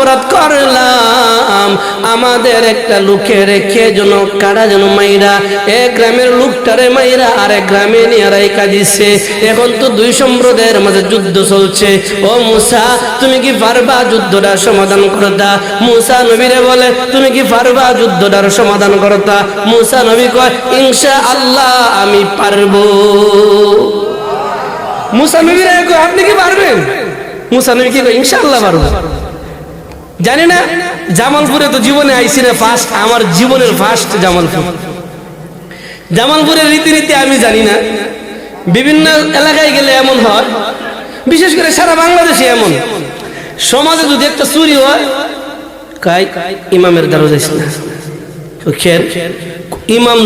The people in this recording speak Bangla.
অপরাধ করলাম, আমাদের একটা লোকে রেখে যেন কারা যেন মাইরা এক গ্রামের লোকটারে মাইরা আর এক গ্রামে নিয়ে রাইখা দিছে। এখন তো দুই সম্প্রদায়ের মাঝে যুদ্ধ চলছে। ও মুসা, তুমি কি পারবা যুদ্ধটার সমাধান করতা? মুসা নবীরে বলে, তুমি কি পারবা যুদ্ধটার সমাধান করতা? মুসা নবী কয়, ইনশাআল্লাহ আমি পারবো। মুসা নবীরে কয়, আপনি কি পারবেন? মুসা নবী কি কয়, ইনশাআল্লাহ পারবো। জানি না, জামালপুরে তো জীবনে আইছি না, ফার্স্ট, আমার জীবনের ফার্স্ট জামালপুর। জামালপুরের রীতিনীতি আমি জানি না, বিভিন্ন এলাকায় গেলে এমন হয়, বিশেষ করে সারা বাংলাদেশে এমন। সমাজে যদি একটা চুরি হয়, কাই ইমামের দ্বারা যাইছে না, ইমাম